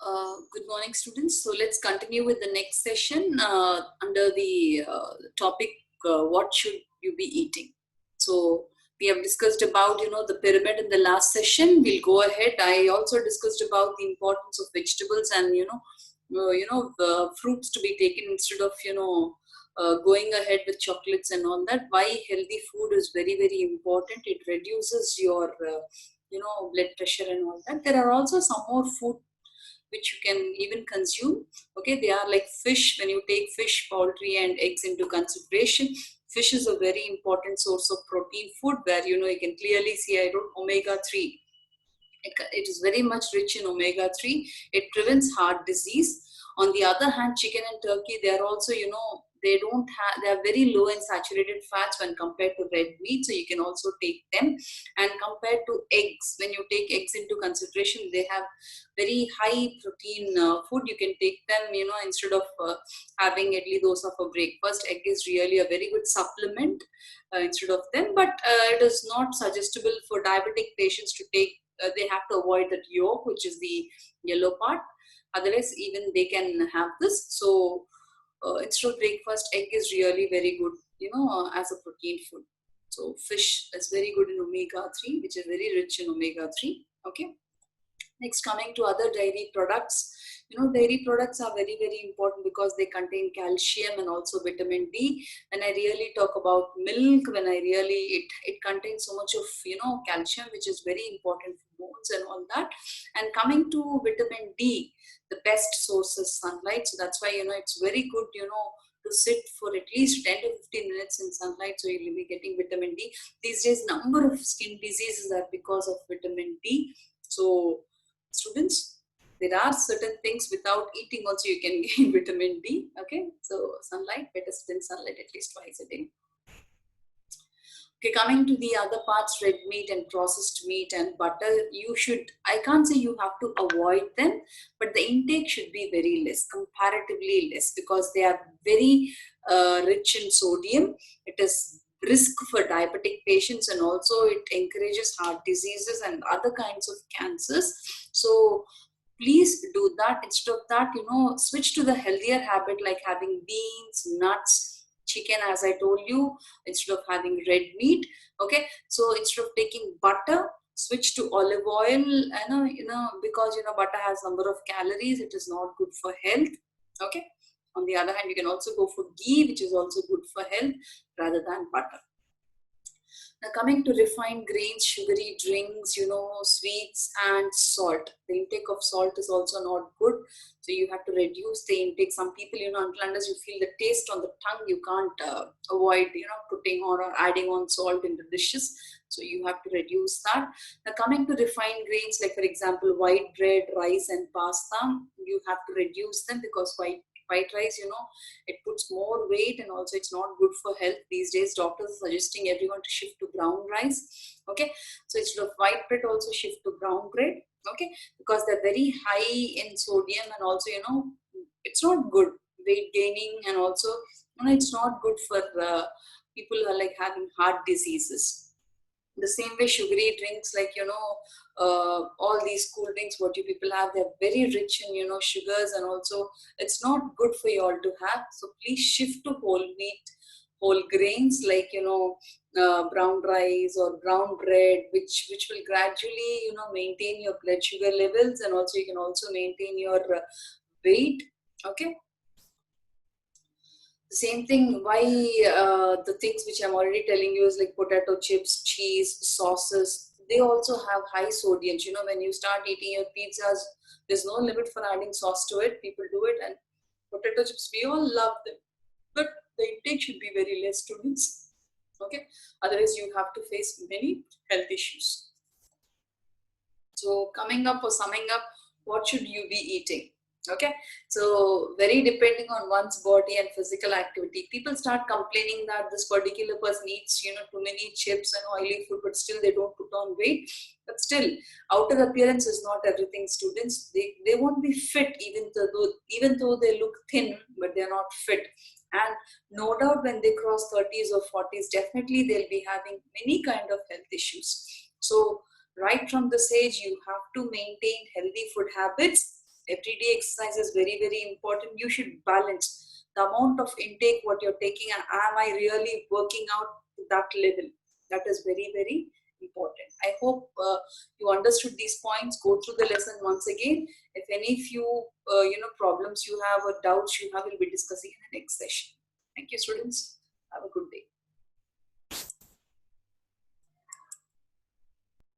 Good morning, students. So let's continue with the next session under the topic, what should you be eating? So we have discussed about, the pyramid in the last session. We'll go ahead. I also discussed about the importance of vegetables and, fruits to be taken instead of, going ahead with chocolates and all that. Why healthy food is very, very important. It reduces your, blood pressure and all that. There are also some more food which you can even consume. Okay, they are like fish. When you take fish, poultry and eggs into consideration, fish is a very important source of protein food, where you can clearly see I wrote omega-3. It is very much rich in omega-3. It prevents heart disease. On the other hand, chicken and turkey, they are also, they are very low in saturated fats when compared to red meat. So you can also take them. And compared to eggs, when you take eggs into consideration, they have very high protein food. You can take them, instead of having idli dosa for breakfast. Egg is really a very good supplement instead of them. But it is not suggestible for diabetic patients to take. They have to avoid that yolk, which is the yellow part. Otherwise, even they can have this. So instead of breakfast, egg is really very good, as a protein food. So fish is very good in omega-3, which is very rich in omega-3. Okay. Next, coming to other dairy products. Dairy products are very, very important because they contain calcium and also vitamin D. When I really talk about milk, it contains so much of, calcium, which is very important for bones and all that. And coming to vitamin D, the best source is sunlight. So that's why, it's very good, to sit for at least 10 to 15 minutes in sunlight, so you'll be getting vitamin D. These days, number of skin diseases are because of vitamin D. So students, there are certain things without eating also you can gain vitamin D. Okay, so sunlight, better sit in sunlight at least twice a day. Okay, coming to the other parts, red meat and processed meat and butter, I can't say you have to avoid them, but the intake should be very less, comparatively less, because they are very rich in sodium. It is risk for diabetic patients, and also it encourages heart diseases and other kinds of cancers. So please do that. Instead of that, switch to the healthier habit, like having beans, nuts, chicken, as I told you, instead of having red meat. Okay, so instead of taking butter, switch to olive oil. Because butter has number of calories, it is not good for health. Okay, on the other hand, you can also go for ghee, which is also good for health, rather than butter. Now, coming to refined grains, sugary drinks, sweets and salt. The intake of salt is also not good. So you have to reduce the intake. Some people, until unless you feel the taste on the tongue, you can't avoid, putting on or adding on salt in the dishes. So you have to reduce that. Now, coming to refined grains, like for example, white bread, rice and pasta, you have to reduce them, because white rice, it puts more weight, and also it's not good for health. These days, doctors are suggesting everyone to shift to brown rice. Okay, so instead of white bread, also shift to brown bread. Okay, because they're very high in sodium, and also, it's not good, weight gaining, and also, it's not good for people who are like having heart diseases. The same way, sugary drinks, like all these cool drinks what you people have, they're very rich in sugars, and also it's not good for you all to have. So please shift to whole wheat, whole grains, like brown rice or brown bread, which will gradually maintain your blood sugar levels, and also you can also maintain your weight. Okay, the same thing, why the things which I'm already telling you is like potato chips, cheese, sauces, they also have high sodium. When you start eating your pizzas, there's no limit for adding sauce to it. People do it. And potato chips, we all love them, but the intake should be very less, students. Okay, otherwise you have to face many health issues. So coming up or summing up, what should you be eating? Okay, so very depending on one's body and physical activity, people start complaining that this particular person eats too many chips and oily food, but still they don't put on weight. But still, outer appearance is not everything, students. They won't be fit, even though they look thin, but they're not fit. And no doubt when they cross 30s or 40s, definitely they'll be having many kind of health issues. So right from this age, you have to maintain healthy food habits. Everyday exercise is very, very important. You should balance the amount of intake what you're taking, and am I really working out to that level? That is very, very important. I hope you understood these points. Go through the lesson once again. If any few problems you have or doubts you have, we'll be discussing in the next